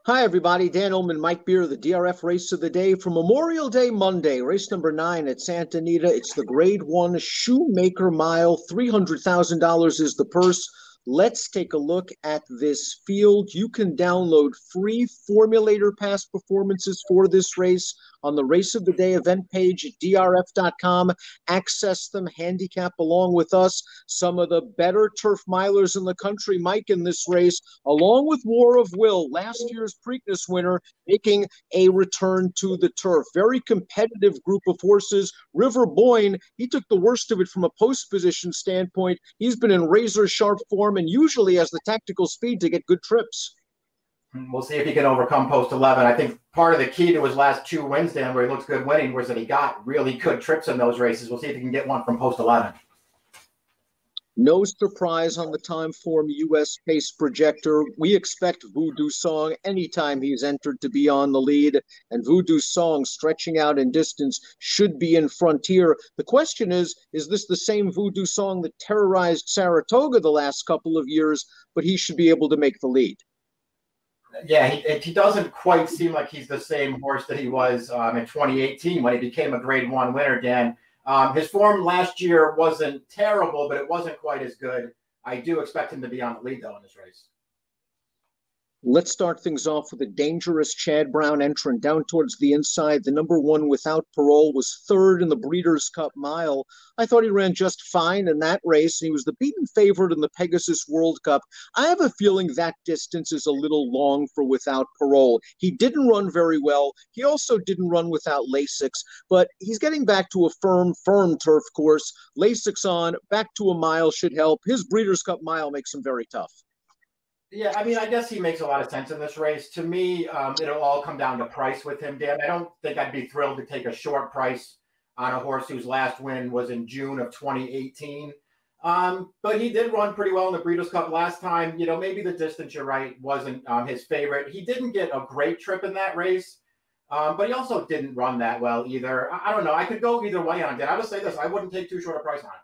Hi, everybody. Dan Ullman, Mike Beer, the DRF race of the day for Memorial Day Monday, race number 9 at Santa Anita. It's the Grade 1 Shoemaker Mile. $300,000 is the purse. Let's take a look at this field. You can download free Formulator past performances for this race on the Race of the Day event page at drf.com. Access them, handicap along with us. Some of the better turf milers in the country, Mike, in this race, along with War of Will, last year's Preakness winner, making a return to the turf. Very competitive group of horses. River Boyne, he took the worst of it from a post position standpoint. He's been in razor sharp form and usually has the tactical speed to get good trips. We'll see if he can overcome post 11. I think part of the key to his last two wins, Dan, where he looks good winning, was that he got really good trips in those races. We'll see if he can get one from post 11. No surprise on the time form US pace projector. We expect Voodoo Song anytime he's entered to be on the lead, and Voodoo Song stretching out in distance should be in Frontier. The question is this the same Voodoo Song that terrorized Saratoga the last couple of years, but he should be able to make the lead? Yeah, he doesn't quite seem like he's the same horse that he was in 2018 when he became a Grade 1 winner, Dan. His form last year wasn't terrible, but it wasn't quite as good. I do expect him to be on the lead, though, in this race. Let's start things off with a dangerous Chad Brown entrant down towards the inside. The number 1 Without Parole was third in the Breeders' Cup Mile. I thought he ran just fine in that race, and he was the beaten favorite in the Pegasus World Cup. I have a feeling that distance is a little long for Without Parole. He didn't run very well. He also didn't run without Lasix, but he's getting back to a firm turf course. Lasix on, back to a mile should help. His Breeders' Cup Mile makes him very tough. Yeah, I mean, I guess he makes a lot of sense in this race. To me, it'll all come down to price with him, Dan. I don't think I'd be thrilled to take a short price on a horse whose last win was in June of 2018. But he did run pretty well in the Breeders' Cup last time. You know, maybe the distance, you're right, wasn't his favorite. He didn't get a great trip in that race, but he also didn't run that well either. I don't know. I could go either way on Dan. I would say this. I wouldn't take too short a price on him.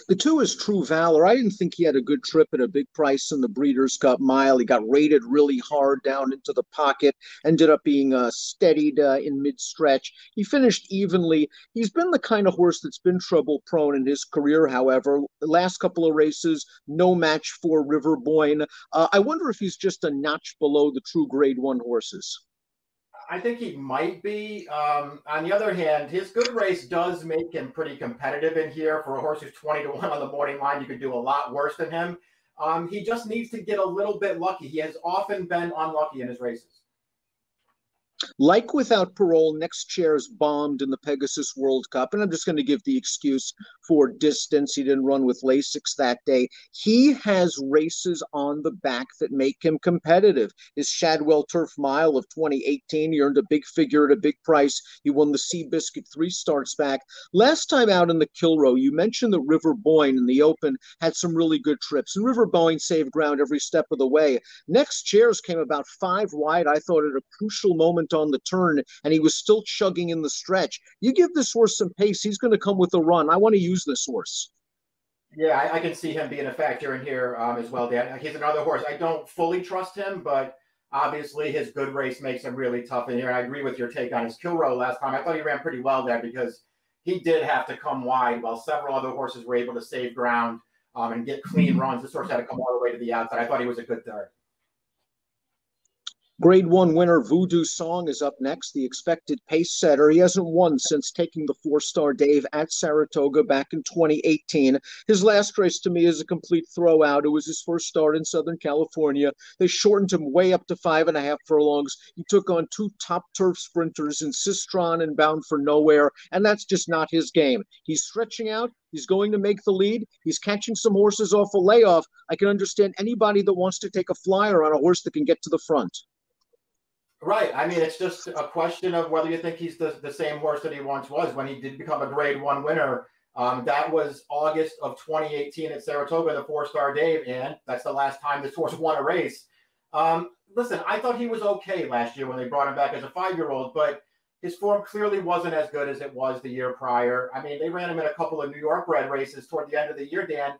The 2 is True Valor. I didn't think he had a good trip at a big price in the Breeders' Cup Mile. He got rated really hard down into the pocket, ended up being steadied in mid-stretch. He finished evenly. He's been the kind of horse that's been trouble-prone in his career, however. The last couple of races, no match for River Boyne. I wonder if he's just a notch below the true Grade 1 horses. I think he might be. On the other hand, his good race does make him pretty competitive in here. For a horse who's 20-1 on the morning line, you could do a lot worse than him. He just needs to get a little bit lucky. He has often been unlucky in his races. Like Without Parole, Next Chair's bombed in the Pegasus World Cup, and I'm just going to give the excuse for distance. He didn't run with Lasix that day. He has races on the back that make him competitive. His Shadwell Turf Mile of 2018, he earned a big figure at a big price. He won the Seabiscuit 3 starts back. Last time out in the Kilroe, you mentioned that River Boyne in the Open had some really good trips, and River Boyne saved ground every step of the way. Next Chair's came about 5 wide, I thought, at a crucial moment on the turn, and he was still chugging in the stretch. You give this horse some pace, he's going to come with a run. I want to use this horse. Yeah, I can see him being a factor in here as well, Dan. He's another horse. I don't fully trust him, but obviously his good race makes him really tough in here. I agree with your take on his Kilroe last time. I thought he ran pretty well there because he did have to come wide while several other horses were able to save ground and get clean runs. This horse had to come all the way to the outside. I thought he was a good third. Grade 1 winner Voodoo Song is up next, the expected pace setter. He hasn't won since taking the 4-star Dave at Saratoga back in 2018. His last race to me is a complete throwout. It was his first start in Southern California. They shortened him way up to 5.5 furlongs. He took on 2 top turf sprinters in Sistron and Bound for Nowhere, and that's just not his game. He's stretching out. He's going to make the lead. He's catching some horses off a layoff. I can understand anybody that wants to take a flyer on a horse that can get to the front. Right. I mean, it's just a question of whether you think he's the same horse that he once was when he did become a Grade 1 winner. That was August of 2018 at Saratoga, the 4-star Dave, and that's the last time this horse won a race. Listen, I thought he was okay last year when they brought him back as a 5-year-old, but his form clearly wasn't as good as it was the year prior. I mean, they ran him in a couple of New York bred races toward the end of the year, Dan.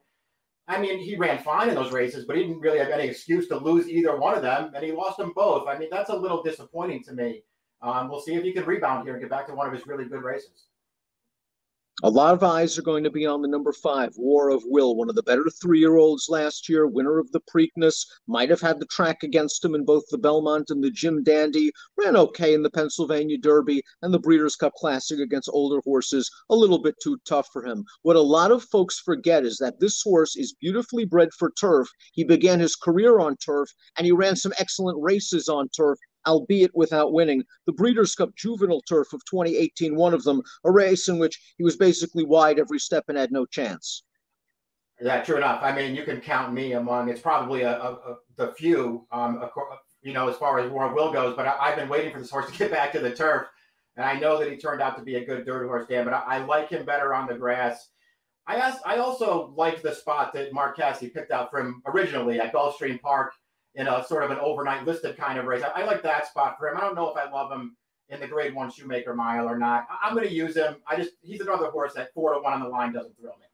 I mean, he ran fine in those races, but he didn't really have any excuse to lose either one of them, and he lost them both. I mean, that's a little disappointing to me. We'll see if he can rebound here and get back to one of his really good races. A lot of eyes are going to be on the number 5, War of Will, one of the better 3-year-olds last year, winner of the Preakness, might have had the track against him in both the Belmont and the Jim Dandy, ran okay in the Pennsylvania Derby and the Breeders' Cup Classic against older horses, a little bit too tough for him. What a lot of folks forget is that this horse is beautifully bred for turf. He began his career on turf, and he ran some excellent races on turf, albeit without winning. The Breeders' Cup Juvenile Turf of 2018, one of them, a race in which he was basically wide every step and had no chance. Yeah, true enough. I mean, you can count me among, it's probably the few, as far as War of Will goes, but I've been waiting for this horse to get back to the turf, and I know that he turned out to be a good dirt horse, Dan, but I like him better on the grass. I also like the spot that Mark Casse picked out for him originally at Gulfstream Park, in a sort of an overnight listed kind of race. I like that spot for him. I don't know if I love him in the Grade 1 Shoemaker Mile or not. I'm going to use him. He's another horse that 4-1 on the line doesn't thrill me.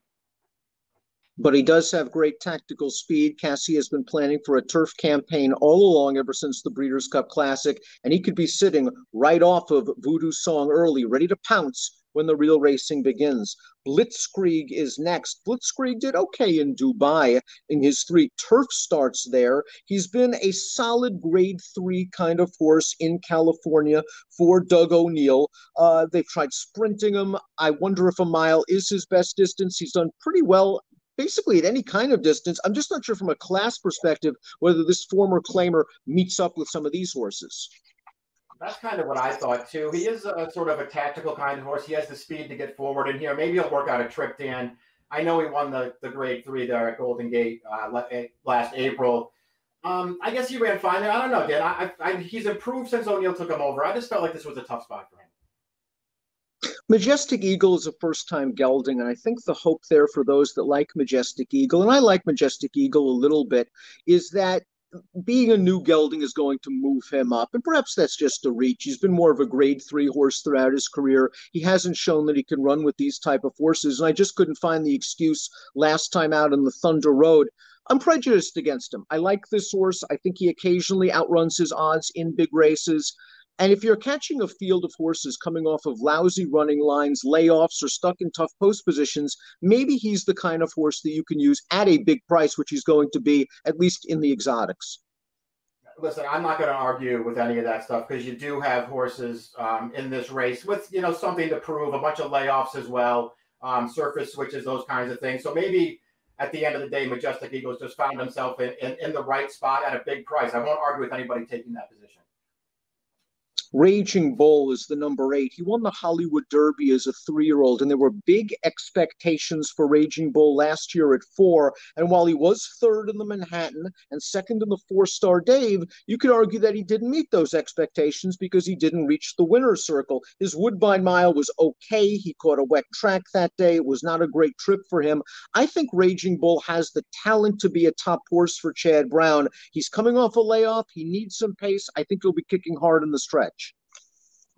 But he does have great tactical speed. Casse has been planning for a turf campaign all along ever since the Breeders' Cup Classic, and he could be sitting right off of Voodoo Song early, ready to pounce when the real racing begins. Blitzkrieg is next. Blitzkrieg did okay in Dubai in his 3 turf starts there. He's been a solid Grade 3 kind of horse in California for Doug O'Neill. They've tried sprinting him. I wonder if a mile is his best distance. He's done pretty well basically at any kind of distance. I'm just not sure from a class perspective whether this former claimer meets up with some of these horses. That's kind of what I thought too. He is a sort of a tactical kind of horse. He has the speed to get forward in here. Maybe he'll work out a trip, Dan. I know he won the Grade 3 there at Golden Gate last April. I guess he ran fine there. I don't know, Dan. He's improved since O'Neill took him over. I just felt like this was a tough spot for him. Majestic Eagle is a first-time gelding, and I think the hope there for those that like Majestic Eagle, and I like Majestic Eagle a little bit, is that being a new gelding is going to move him up, and perhaps that's just a reach. He's been more of a Grade 3 horse throughout his career. He hasn't shown that he can run with these type of horses, and I just couldn't find the excuse last time out in the Thunder Road. I'm prejudiced against him. I like this horse. I think he occasionally outruns his odds in big races. And if you're catching a field of horses coming off of lousy running lines, layoffs, or stuck in tough post positions, maybe he's the kind of horse that you can use at a big price, which he's going to be, at least in the exotics. Listen, I'm not going to argue with any of that stuff because you do have horses in this race with, something to prove, a bunch of layoffs as well, surface switches, those kinds of things. So maybe at the end of the day, Majestic Eagles just found himself in the right spot at a big price. I won't argue with anybody taking that position. Raging Bull is the number 8. He won the Hollywood Derby as a 3-year-old, and there were big expectations for Raging Bull last year at 4. And while he was 3rd in the Manhattan and 2nd in the 4-Star Dave, you could argue that he didn't meet those expectations because he didn't reach the winner's circle. His Woodbine Mile was okay. He caught a wet track that day. It was not a great trip for him. I think Raging Bull has the talent to be a top horse for Chad Brown. He's coming off a layoff. He needs some pace. I think he'll be kicking hard in the stretch.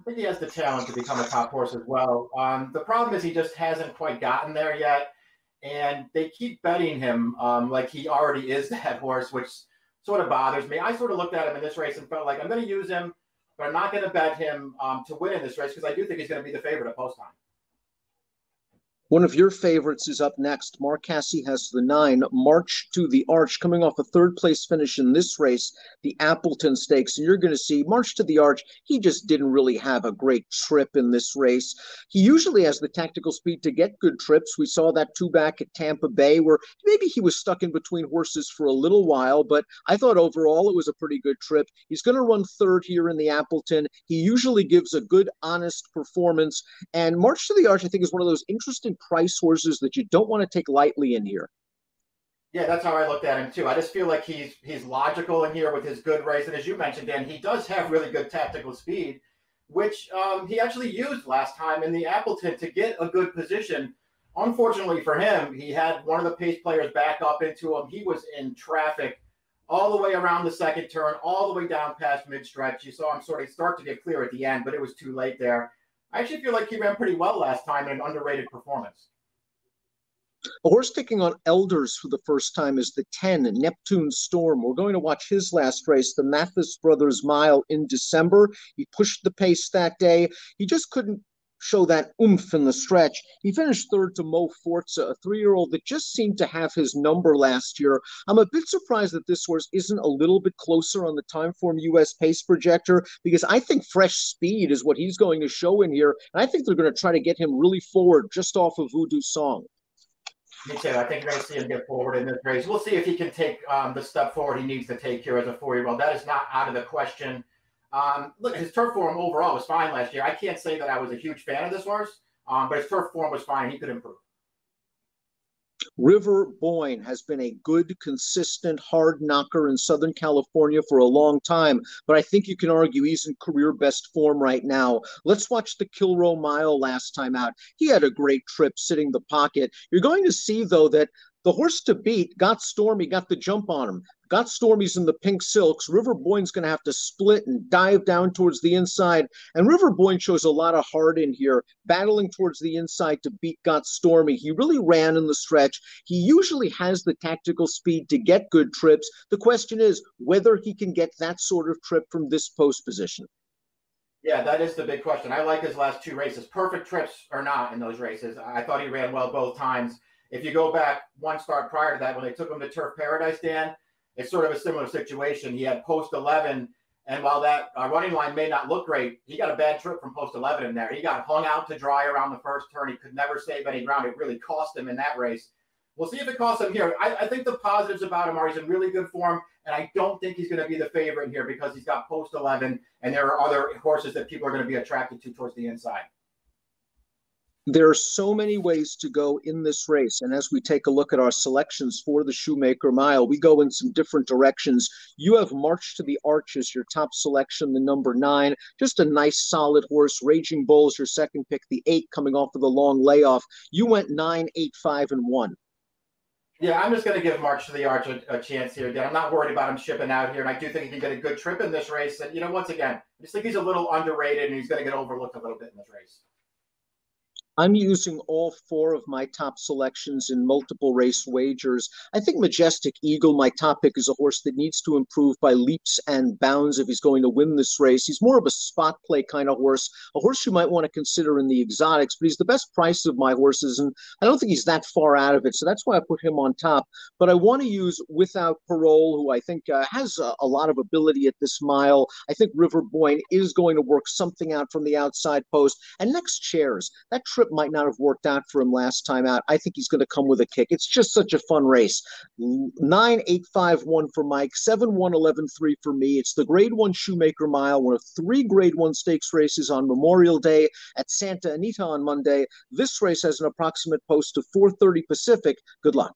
I think he has the talent to become a top horse as well. The problem is he just hasn't quite gotten there yet. And they keep betting him like he already is that horse, which sort of bothers me. I sort of looked at him in this race and felt like I'm going to use him, but I'm not going to bet him to win in this race because I do think he's going to be the favorite at post time. One of your favorites is up next. Mark Casse has the 9, March to the Arch, coming off a 3rd place finish in this race, the Appleton Stakes. And you're going to see March to the Arch, he just didn't really have a great trip in this race. He usually has the tactical speed to get good trips. We saw that 2 back at Tampa Bay, where maybe he was stuck in between horses for a little while, but I thought overall it was a pretty good trip. He's going to run 3rd here in the Appleton. He usually gives a good, honest performance. And March to the Arch, I think, is one of those interesting price horses that you don't want to take lightly in here. Yeah, that's how I looked at him too. I just feel like he's logical in here with his good race. And as you mentioned, Dan, he does have really good tactical speed, which he actually used last time in the Appleton to get a good position. Unfortunately for him, he had one of the pace players back up into him. He was in traffic all the way around the 2nd turn, all the way down past mid-stretch. You saw him sort of start to get clear at the end, but it was too late there. I actually feel like he ran pretty well last time in an underrated performance. A horse taking on Elders for the first time is the 10, Neptune Storm. We're going to watch his last race, the Mathis Brothers Mile, in December. He pushed the pace that day. He just couldn't show that oomph in the stretch. He finished third to Mo Forza, a 3-year-old that just seemed to have his number last year. I'm a bit surprised that this horse isn't a little bit closer on the Timeform US pace projector, because I think fresh speed is what he's going to show in here. And I think they're going to try to get him really forward just off of Voodoo Song. Me too. I think you're going to see him get forward in this race. We'll see if he can take the step forward he needs to take here as a 4-year-old. That is not out of the question. Look, his turf form overall was fine last year. I can't say that I was a huge fan of this horse, but his turf form was fine. He could improve. River Boyne has been a good, consistent, hard knocker in Southern California for a long time, but I think you can argue he's in career best form right now. Let's watch the Kilroe Mile last time out. He had a great trip sitting the pocket. You're going to see, though, that the horse to beat, Got Stormy, got the jump on him. Got Stormy's in the pink silks. River Boyne's going to have to split and dive down towards the inside. And River Boyne shows a lot of heart in here, battling towards the inside to beat Got Stormy. He really ran in the stretch. He usually has the tactical speed to get good trips. The question is whether he can get that sort of trip from this post position. Yeah, that is the big question. I like his last 2 races. Perfect trips or not in those races. I thought he ran well both times. If you go back one start prior to that, when they took him to Turf Paradise, Dan, it's sort of a similar situation. He had post 11, and while that running line may not look great, he got a bad trip from post 11 in there. He got hung out to dry around the first turn. He could never save any ground. It really cost him in that race. We'll see if it costs him here. I think the positives about him are he's in really good form, and I don't think he's going to be the favorite here because he's got post 11, and there are other horses that people are going to be attracted to towards the inside. There are so many ways to go in this race. And as we take a look at our selections for the Shoemaker Mile, we go in some different directions. You have March to the Arch as your top selection, the number 9. Just a nice, solid horse. Raging Bull is your second pick, the 8 coming off of the long layoff. You went 9, 8, 5, and 1. Yeah, I'm just going to give March to the Arch a chance here, Dan. I'm not worried about him shipping out here, and I do think he can get a good trip in this race. And, once again, I just think he's a little underrated, and he's going to get overlooked a little bit in this race. I'm using all 4 of my top selections in multiple race wagers. I think Majestic Eagle, my top pick, is a horse that needs to improve by leaps and bounds if he's going to win this race. He's more of a spot play kind of horse, a horse you might want to consider in the exotics, but he's the best price of my horses, and I don't think he's that far out of it, so that's why I put him on top. But I want to use Without Parole, who I think has a lot of ability at this mile. I think River Boyne is going to work something out from the outside post. And next, Chairs. That trip might not have worked out for him last time out. I think he's going to come with a kick. It's just such a fun race. 9, 8, 5, 1 for Mike, 7, 1, 11, 3 for me. It's the Grade 1 Shoemaker Mile, one of 3 Grade 1 stakes races on Memorial Day at Santa Anita on Monday. This race has an approximate post of 4:30 Pacific. Good luck.